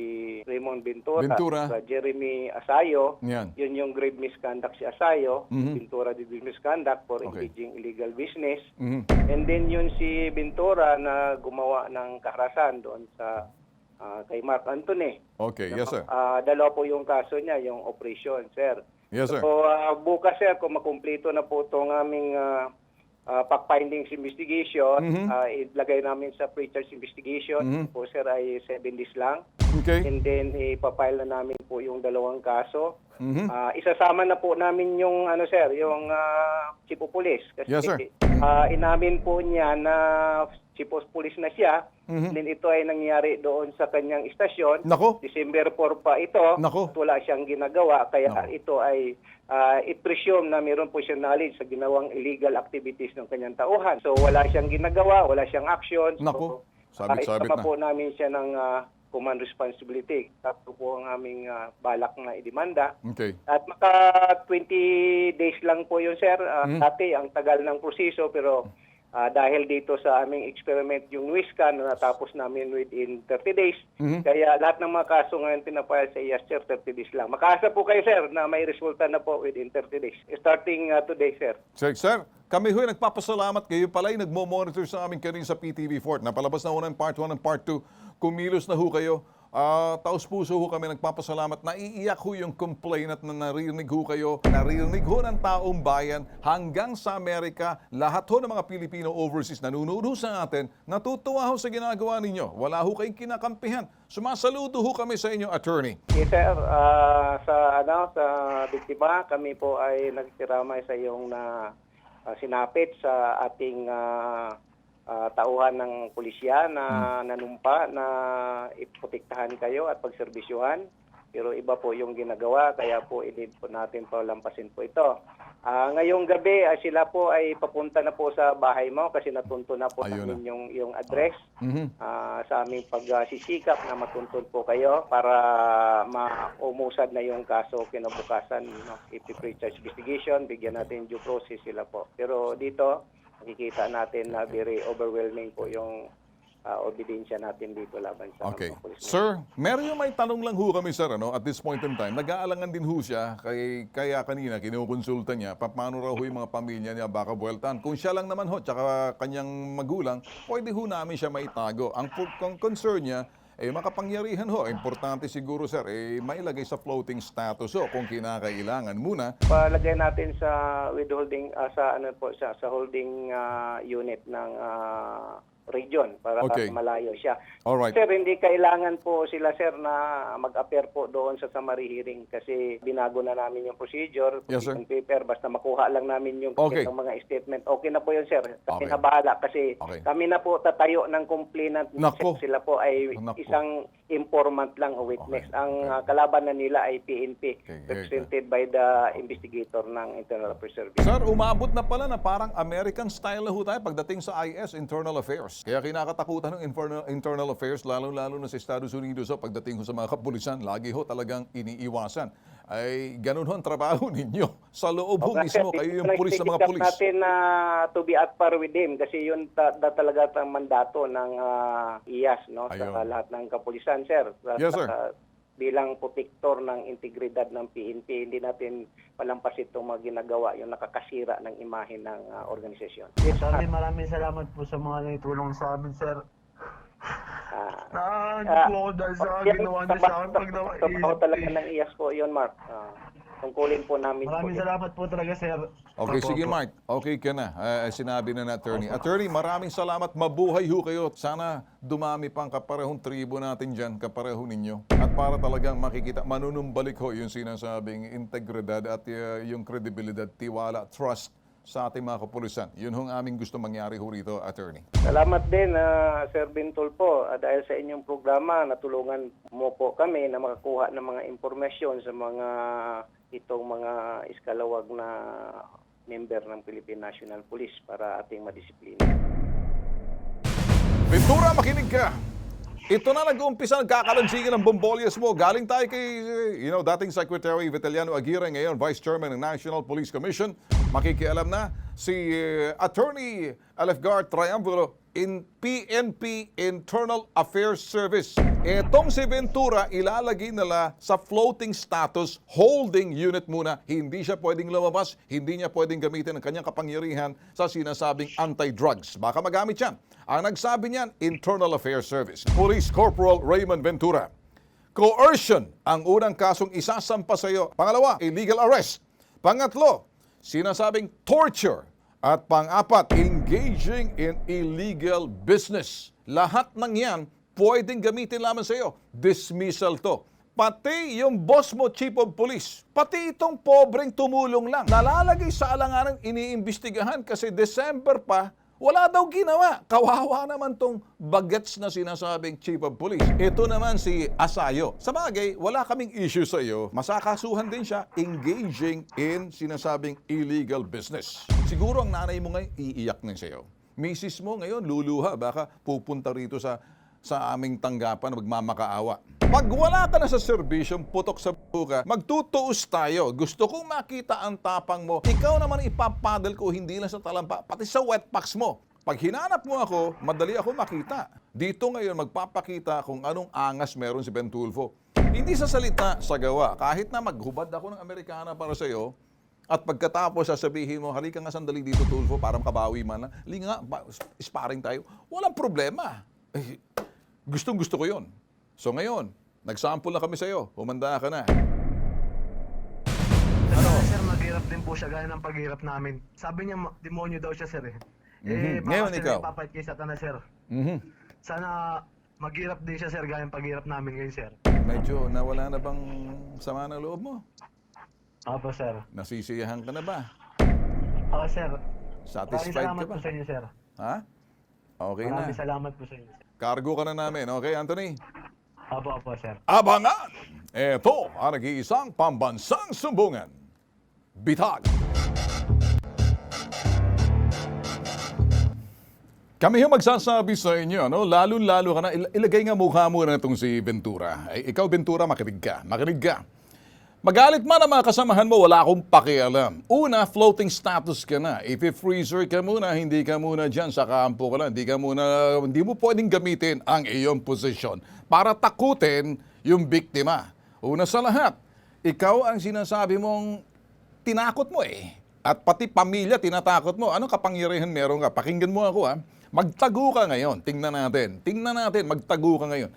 Raymond Ventura. Sa Jeremy Asayo. Yan. Yun yung grave misconduct si Asayo. Ventura did misconduct for engaging illegal business. And then yun si Ventura na gumawa ng kaharasan doon sa kay Mark Anthony. Okay, yes sir. Dalawa po yung kaso niya, yung operation, sir. Yes sir. So, bukas, sir, kung makumpleto na po itong aming fact findings investigation, ilagay namin sa pre-charge investigation. Po, sir, ay 7 days lang. Okay. And then, ipapile na namin po yung dalawang kaso. Isasama na po namin yung, sir, yung chief of police. Kasi Yes, sir. inamin po niya na chief of police na siya. Then ito ay nangyari doon sa kanyang istasyon. Nako. December 4 pa ito. Nako. At wala siyang ginagawa. Kaya ito ay i-presume na meron po siyang knowledge sa ginawang illegal activities ng kanyang tauhan. So wala siyang ginagawa, wala siyang action. Nako. So, Sabit-sabit isama na. po namin siya ng command responsibility. Tapos po ang aming balak na idemanda. Okay. At maka 20 days lang po yun, sir. Dati ang tagal ng proseso pero dahil dito sa aming experiment yung Nuiscan na natapos namin within 30 days. Kaya lahat ng mga kaso ngayon pinapayal sa IAS, sir, 30 days lang. Makaasa po kayo, sir, na may resulta na po within 30 days. Starting today, sir. Sir, kami ho'y nagpapasalamat kayo pala ay nagmo-monitor sa amin kanina sa PTV4. Napalabas na ho ng part 1 and part 2. Kumilos na ho kayo. Taos puso ho kami nagpapasalamat. Naiiyak ho yung complainant na naririnig ho kayo. Naririnig ho ng taong bayan hanggang sa Amerika. Lahat ho ng mga Pilipino overseas nanunood ho sa atin. Natutuwa ho sa ginagawa ninyo. Wala ho kayong kinakampihan. Sumasaludo ho kami sa inyo, attorney. Yes, sir. Sa biktima, kami po ay nagsiramay sa iyong sinapit sa ating tauhan ng pulisya na nanumpa na iprotektahan kayo at pagserbisyuhan. Pero iba po yung ginagawa, kaya po i-need po natin palampasin po ito. Ngayong gabi, sila po ay papunta na po sa bahay mo kasi natunto na po namin yung address. Sa aming pagsisikap na matuntun po kayo para maumusad na yung kaso kinabukasan. Pre-charge investigation, bigyan natin due process sila po. Pero dito, nakikita natin na very overwhelming po yung obedensya natin dito laban sa Okay. mga pulis. Sir, meron yung may tanong lang ho kami, sir, at this point in time. Nag-aalangan din ho siya, kaya kanina kinukonsulta niya, paano raw ho yung mga pamilya niya baka buweltan. Kung siya lang naman ho, tsaka kanyang magulang, pwede ho namin siya maitago. Ang concern niya, makapangyarihan ho. Importante siguro, sir, mailagay sa floating status ho kung kinakailangan muna. Palagay natin sa withholding sa holding unit ng region para malayo siya. Alright. Sir, hindi kailangan po sila, sir, na mag-appear po doon sa summary hearing kasi binago na namin yung procedure, Yes, sir. yung paper, basta makuha lang namin yung Okay. ng mga statement. Okay na po yun, sir. Kami Okay. na bahala kasi Okay. kami na po tatayo ng complainant. Nako. Sila po ay Nako. isang informant lang o witness. Okay. Ang kalaban na nila ay PNP, Okay. represented by the investigator ng Internal Affairs Service. Sir, umabot na pala na parang American style na ho tayo pagdating sa IS, Internal Affairs. Kaya kinakatakutan ng Internal Affairs, lalo-lalo na sa Estados Unidos, pagdating ho sa mga kapulisan, lagi ho talagang iniiwasan. Ay, ganun ho ang trabaho ninyo. Sa loob ho mismo, kayo yung pulis sa mga pulis. natin na to be at par with them kasi yun talaga ang mandato ng IAS, no, sa Ayun. lahat ng kapulisan, sir. Yes, sir. Bilang protektor ng integridad ng PNP, hindi natin palampas itong mga ginagawa yung nakakasira ng imahe ng organisasyon. Yes, Maraming salamat po sa mga naitulong sa amin, sir. Po ako dahil sa ginawa niyo sa akin pag trabaho talaga ng IAS po yun, Mark. Tungkulin po namin Maraming po. salamat po talaga, sir. Okay, Opo, sige opo. Mark. Okay ka na. Sinabi na na attorney. Attorney, maraming salamat. Mabuhay ho kayo. Sana dumami pang kaparehong tribo natin dyan, kapareho ninyo. At para talagang makikita, manunumbalik ho yung sinasabing integridad at yung kredibilidad, tiwala, trust sa ating mga kapulisan. Yun hong aming gusto mangyari ho rito, attorney. Salamat din, Sir Bintol po. Dahil sa inyong programa, natulungan mo po kami na makakuha ng mga impormasyon sa mga itong mga iskalawag na member ng Philippine National Police para ating madisiplina. Ventura, makinig ka! Ito na nag-uumpisa, nagkakalansingan ng bombolyas mo. Galing tayo kay, dating Secretary Vitaliano Aguirre, ngayon Vice Chairman ng National Police Commission. Makikialam na si Attorney Alefgar Triangulo in PNP Internal Affairs Service. Etong si Ventura, ilalagay nila sa floating status holding unit muna. Hindi siya pwedeng lumabas, hindi niya pwedeng gamitin ang kanyang kapangyarihan sa sinasabing anti-drugs. Baka magamit yan. Ang nagsabi niyan, Internal Affairs Service. Police Corporal Raymond Ventura. Coercion ang unang kasong isasampa sa iyo. Pangalawa, illegal arrest. Pangatlo, sinasabing torture. At pang-apat, engaging in illegal business. Lahat ng yan, pwedeng gamitin lamang sa iyo. Dismissal to. Pati yung boss mo, Chief of Police, pati itong pobreng tumulong lang, nalalagay sa alanganan, iniimbestigahan kasi December pa, wala daw ginawa. Kawawa naman tong bagets na sinasabing Chief of Police. Ito naman si Asayo. Sa bagay, wala kaming issue sa iyo. Masakasuhan din siya engaging in sinasabing illegal business. Siguro ang nanay mo ngayon iiyak na sa iyo. Misis mo ngayon luluha, baka pupunta rito sa aming tanggapan na magmamakaawa. Pag wala ka na sa serbisyong putok sa buka, magtutuos tayo. Gusto kong makita ang tapang mo. Ikaw naman ipapadal ko hindi lang sa talampa, pati sa wet packs mo. Pag hinanap mo ako, madali ako makita. Dito ngayon magpapakita kung anong angas meron si Ben Tulfo. Hindi sa salita, sa gawa. Kahit na maghubad ako ng Amerikana para sa iyo, at pagkatapos sasabihin mo, halika nga sandali dito Tulfo para makabawi man lang. Halika nga, sparring tayo. Walang problema. Gustong-gusto ko yun. So ngayon, nag-sample na kami sa'yo. Humanda ka na. Sir, maghirap din po siya gaya ng paghirap namin. Sabi niya, demonyo daw siya, sir eh. Ngayon baka ikaw. sila ipapait kay Satanas, sir. Sana maghirap din siya, sir, gaya ng paghirap namin ngayon, sir. Medyo nawala na bang sama ng loob mo? Opo, sir. Nasisiyahan ka na ba? Okay, sir. Satisfied Salamat ka ba? po sa inyo, sir. Ha? Okay na. Maraming salamat po sa inyo, sir. Cargo ka na namin. Okay, Anthony? Opo, sir. Abangan! Ito ang nag-iisang pambansang sumbungan. Bitag. Kami yung magsasabi sa inyo, no? Lalo-lalo ka na, ilagay nga mukha mo na itong si Ventura. Ay, ikaw, Ventura, makinig ka. Makinig ka. Magalit man ang mga kasamahan mo, wala akong pakialam. Una, floating status ka na. If freezer ka muna, hindi ka muna dyan sa kampo ka lang. Hindi mo pwedeng gamitin ang iyong posisyon para takutin yung biktima. Una sa lahat, ikaw ang sinasabi mong tinakot mo eh. At pati pamilya tinatakot mo. Anong kapangyarihan meron ka? Pakinggan mo ako ha. Magtago ka ngayon. Tingnan natin, magtago ka ngayon.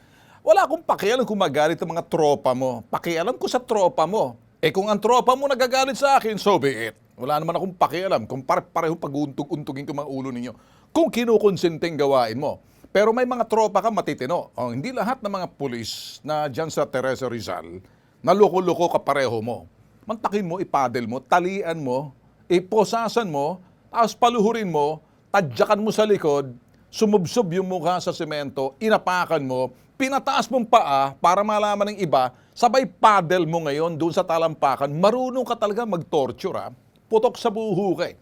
Wala akong pakialam kung magalit ang mga tropa mo. Pakialam ko sa tropa mo. Kung ang tropa mo nagagalit sa akin, so be it. Wala naman akong pakialam kung pareho pag-untugin ko mga ulo ninyo. Kung kinukonsinting gawain mo. Pero may mga tropa ka matitino. Hindi lahat ng mga pulis na dyan sa Teresa Rizal, na loko-loko ka pareho mo. Mantakin mo, ipadel mo, talian mo, iposasan mo, tapos paluhurin mo, tadyakan mo sa likod, sumubsob yung mukha sa semento, inapakan mo, pinataas mong paa para malaman ng iba, sabay paddle mo ngayon doon sa talampakan, marunong ka talaga mag-torture ha? Putok sa buho ka eh.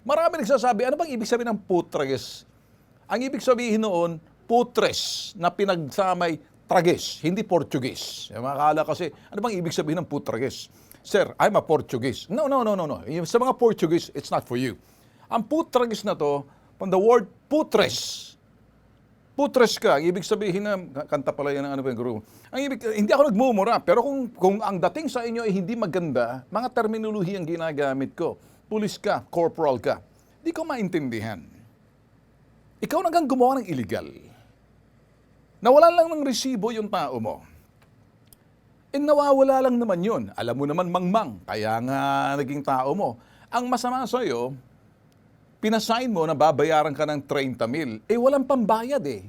Marami nagsasabi, ano bang ibig sabihin ng putres? Ang ibig sabihin noon, putres na pinagsamay trages, hindi Portuguese. Makakala kasi, ano bang ibig sabihin ng putres? Sir, I'm a Portuguese. No. Sa mga Portuguese, it's not for you. Ang putres na to, from the word putres. Putres ka, ang ibig sabihin na, kanta pala yan ng ano pa yung guru. Hindi ako nagmumura, pero kung ang dating sa inyo ay hindi maganda, mga terminolohi ang ginagamit ko. Pulis ka, corporal ka. Di ko maintindihan. Ikaw nagang gumawa ng illegal. Nawalan lang ng resibo yung tao mo. Nawawala lang naman yun. Alam mo naman mangmang, kaya nga naging tao mo. Ang masama sa'yo, pinasign mo na babayaran ka ng 30,000. Walang pambayad eh.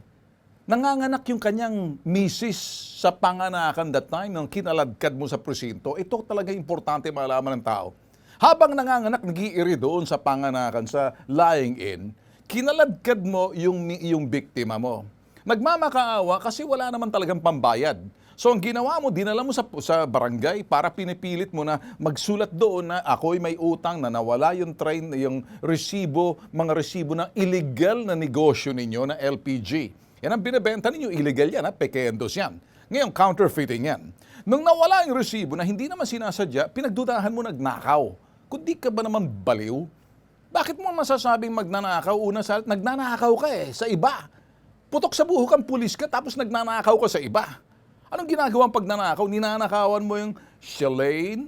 Nanganganak yung kanyang misis sa panganakan that time nung kinaladkad mo sa presinto. Ito talaga importante malaman ng tao. Habang nanganganak, nag-iiri doon sa panganakan, sa lying in, kinaladkad mo yung biktima mo. Nagmamakaawa kasi wala naman talagang pambayad. So ang ginawa mo, dinala mo sa barangay para pinipilit mo na magsulat doon na ako'y may utang na nawala yung mga resibo ng illegal na negosyo ninyo na LPG. Yan ang binibenta ninyo, illegal yan, pekendos yan. Ngayon, counterfeiting yan. Nung nawala yung resibo na hindi naman sinasadya, pinagdudahan mo nagnakaw. Kundi ka ba naman baliw? Bakit mo masasabing magnanakaw? Una sa nagnanakaw ka sa iba. Putok sa buhok ang pulis ka tapos nagnanakaw ka sa iba. Anong ginagawang pagnanakaw? Ninanakawan mo yung Shalane,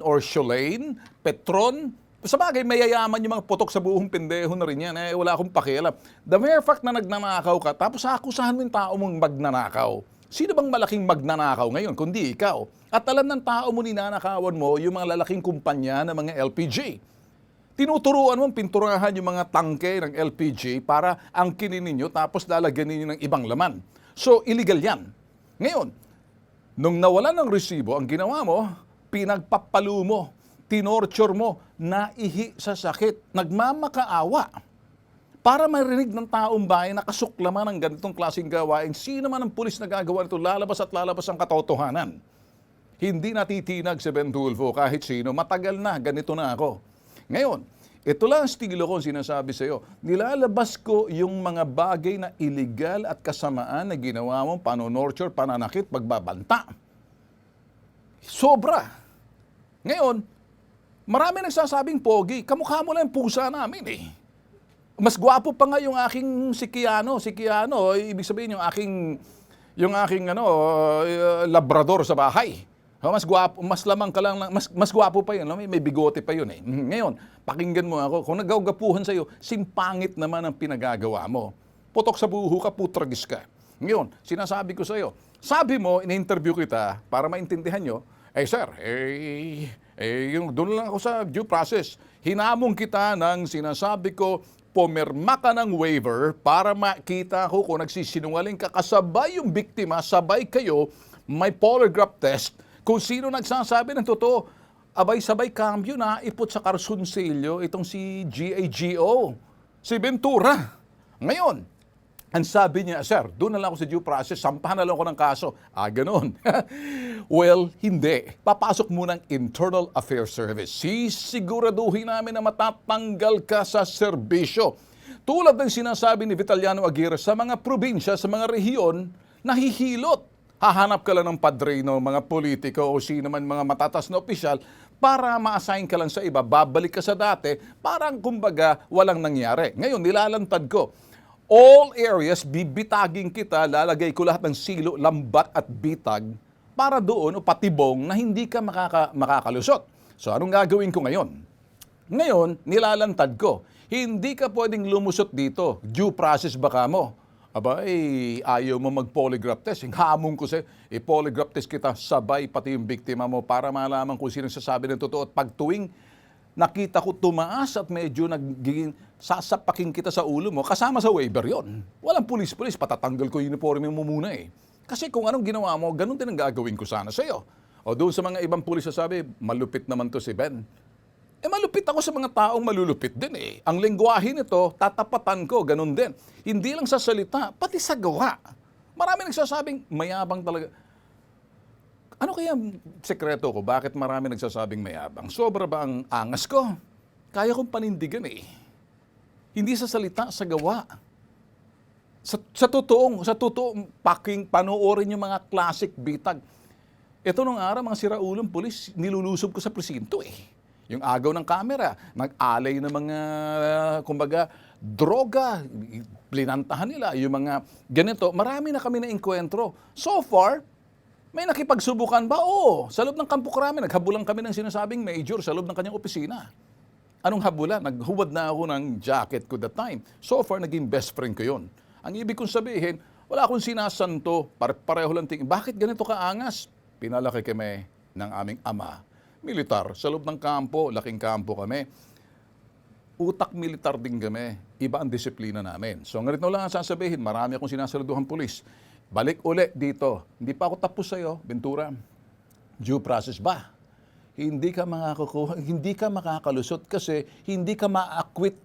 Petron. Sa bagay, mayayaman yung mga putok sa buhong pendeho na rin yan. Wala akong pakialam. The mere fact na nagnanakaw ka, tapos akusahan mo yung tao mong magnanakaw. Sino bang malaking magnanakaw ngayon, kundi ikaw? At alam ng tao mo ninanakawan mo yung mga lalaking kumpanya ng mga LPG. Tinuturuan mo pinturahan yung mga tangke ng LPG para angkinin ninyo tapos lalagyan ninyo ng ibang laman. So, illegal yan. Ngayon, nung nawalan ng resibo, ang ginawa mo, pinagpapalo mo, tinorture mo, naihi sa sakit, nagmamakaawa. Para marinig ng taong bayan na kasuklaman ng ganitong klaseng gawain, sino man ang pulis na gagawa nito, lalabas at lalabas ang katotohanan. Hindi natitinag si Ben Tulfo kahit sino, matagal na, ganito na ako. Ngayon, ito lang ang estilo ko sinasabi sa iyo. Nilalabas ko yung mga bagay na illegal at kasamaan na ginawa mo, panonorture, pananakit, pagbabanta. Sobra. Ngayon, marami nagsasabing pogi, kamukha mo lang yung pusa namin Mas gwapo pa nga yung aking si Kiano, ibig sabihin yung aking labrador sa bahay. Mas gwapo, mas lamang ka lang, mas gwapo pa yun, may bigote pa yun Ngayon, pakinggan mo ako, kung nagagapuhan sa iyo, simpangit naman ang pinagagawa mo. Putok sa buho ka, putragis ka. Ngayon, sinasabi ko sa iyo, sabi mo, in-interview kita para maintindihan nyo, sir, yung doon lang ako sa due process. Hinamong kita ng sinasabi ko, pumirma ka ng waiver para makita ko kung nagsisinungaling ka. Kasabay yung biktima, sabay kayo, may polygraph test. Kung sino nagsasabi ng totoo, abay-sabay cambio na ipot sa karsunsilyo itong si GAGO, si Ventura. Ngayon, ang sabi niya, sir, doon na lang ako sa due process, sampahan na lang ako ng kaso. Ganon. Well, hindi. Papasok muna ang Internal Affairs Service. Sisiguraduhin namin na matatanggal ka sa serbisyo. Tulad ng sinasabi ni Vitaliano Aguirre, sa mga probinsya, sa mga rehiyon, nahihilot. Hahanap ka lang ng padrino, mga politiko o sino man mga matatas na opisyal para ma-assign ka lang sa iba, babalik ka sa dati, parang kumbaga walang nangyari. Ngayon, nilalantad ko. All areas, bibitagin kita, lalagay ko lahat ng silo, lambat at bitag para doon o patibong na hindi ka makakalusot. So anong gagawin ko ngayon? Ngayon, nilalantad ko. Hindi ka pwedeng lumusot dito. Due process baka mo. Ayaw mo mag-polygraph test. Hamon ko sa'yo, i-polygraph test kita sabay pati yung biktima mo para malaman kung sino sasabi ng totoo. At pag tuwing nakita ko tumaas at medyo nagiging sasapakin kita sa ulo mo, kasama sa waiver yon. Walang pulis-pulis, patatanggal ko yung uniforme mo muna Kasi kung anong ginawa mo, ganun din ang gagawin ko sana sa'yo. O doon sa mga ibang pulis sasabi, malupit naman to si Ben. Malupit ako sa mga taong malulupit din Ang lengguwahe nito, tatapatan ko, ganun din. Hindi lang sa salita, pati sa gawa. Marami nagsasabing mayabang talaga. Ano kaya ang sekreto ko? Bakit marami nagsasabing mayabang? Sobra ba ang angas ko? Kaya kong panindigan Hindi sa salita, sa gawa. Sa totoong panoorin yung mga classic bitag. Ito nung araw, mga siraulong pulis, nilulusob ko sa presinto Yung agaw ng kamera, nag-alay ng mga, kumbaga, droga, linantahan nila, yung mga ganito. Marami na kami na-enkwentro. So far, may nakipagsubukan ba? Oo. Sa loob ng Kampo Krame, naghabulan kami ng sinasabing major sa loob ng kanyang opisina. Anong habulan? Naghuwad na ako ng jacket ko that time. So far, naging best friend ko yun. Ang ibig kong sabihin, wala akong sinasanto, pareho lang tingin. Bakit ganito kaangas? Pinalaki kami ng aming ama. Militar, sa loob ng kampo, laking kampo kami. Utak militar din kami. Iba ang disiplina namin. So ngayon lang ang sasabihin, marami akong sinasaluduhan pulis. Balik uli dito. Hindi pa ako tapos sa'yo, Ventura. Due process ba? Hindi ka makakalusot kasi hindi ka ma-acquit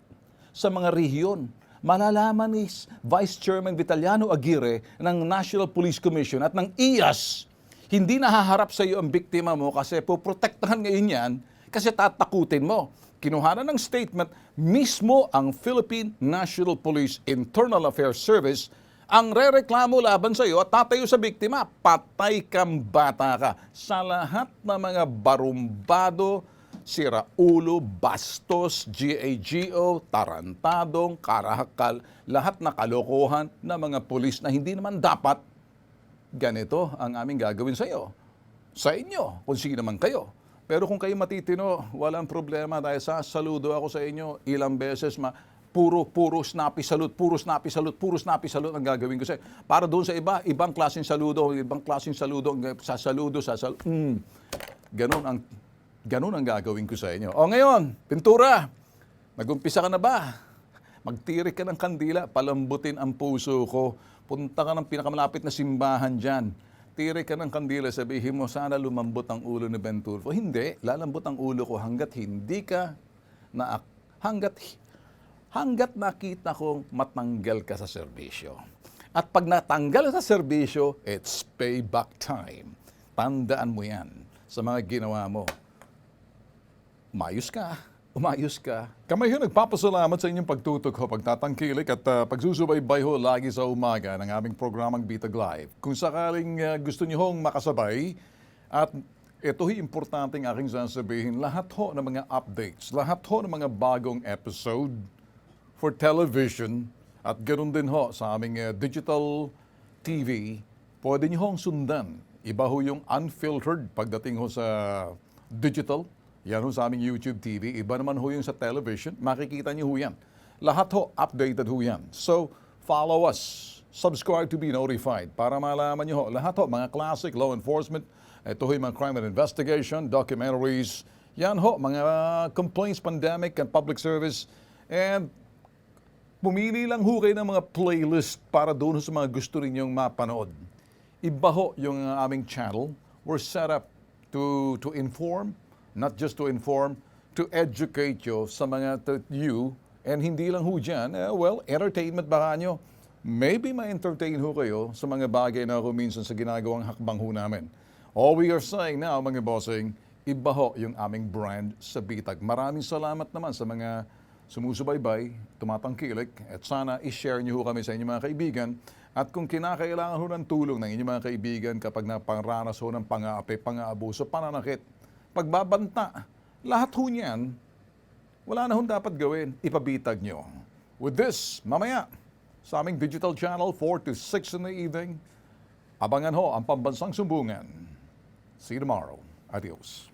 sa mga rehiyon. Malalaman ni Vice Chairman Vitaliano Aguirre ng National Police Commission at ng IAS, hindi nahaharap sa iyo ang biktima mo kasi poprotektahan ngayon yan kasi tatakutin mo. Kinuhanan ng statement mismo ang Philippine National Police Internal Affairs Service ang rereklamo laban sa iyo at tatayo sa biktima, patay kang bata ka. Sa lahat ng mga barumbado, siraulo, bastos, GAGO, tarantadong, karakal, lahat na kalokohan ng mga pulis na hindi naman dapat, ganito ang aming gagawin sa iyo. Sa inyo, kung sino man kayo. Pero kung kayo matitino, walang problema dahil saludo ako sa inyo ilang beses, puro snappy salute ang gagawin ko sa inyo. Para doon sa iba, ibang klaseng saludo, sasaludo. Ganun ang gagawin ko sa inyo. O ngayon, pintura, nag-umpisa ka na ba? Magtirik ka ng kandila, palambutin ang puso ko. Punta ka ng pinakamalapit na simbahan dyan. Tirik ka ng kandila, sabihin mo, sana lumambot ang ulo ni Ben Tulfo. Hindi, lalambot ang ulo ko hanggat hindi ka hanggat nakita kong matanggal ka sa serbisyo. At pag natanggal sa serbisyo, it's payback time. Tandaan mo yan sa mga ginawa mo. Umayos ka. Kami yun, nagpapasalamat sa inyong pagtutok ho, pagtatangkilik at pagsusubaybay ho lagi sa umaga ng aming programang Bitag Live. Kung sakaling gusto niyo hong makasabay, at ito'y importanteng aking sasabihin, lahat ho ng mga updates, lahat ho ng mga bagong episode for television, at ganoon din ho sa aming digital TV, pwede niyo hong sundan. Iba ho yung unfiltered pagdating ho sa digital. Yan ho sa aming YouTube TV. Iba naman ho yung sa television. Makikita niyo ho yan. Lahat ho, updated ho yan. So, follow us. Subscribe to be notified para malaman niyo ho. Lahat ho, mga classic law enforcement. Ito ho yung mga crime and investigation, documentaries. Yan ho, mga complaints, pandemic, and public service. And pumili lang ho kayo ng mga playlist para doon sa mga gusto rin yung mapanood. Iba ho yung aming channel. We're set up to inform, not just to inform, to educate you sa mga you, and hindi lang ho dyan, entertainment baka nyo. Maybe ma-entertain ho kayo sa mga bagay na ho minsan sa ginagawang hakbang ho namin. All we are saying now, mga bossing, iba ho yung aming brand sa Bitag. Maraming salamat naman sa mga sumusubaybay, tumatangkilik, at sana i-share nyo ho kami sa inyong mga kaibigan. At kung kinakailangan ho ng tulong ng inyong mga kaibigan kapag naparanas ho ng pang-aapi, pang-aabuso, pananakit, pagbabanta, lahat ho niyan, wala na ho dapat gawin, ipabitag nyo. With this, mamaya, sa aming digital channel, 4 to 6 in the evening, abangan ho ang Pambansang Sumbungan. See you tomorrow. Adios.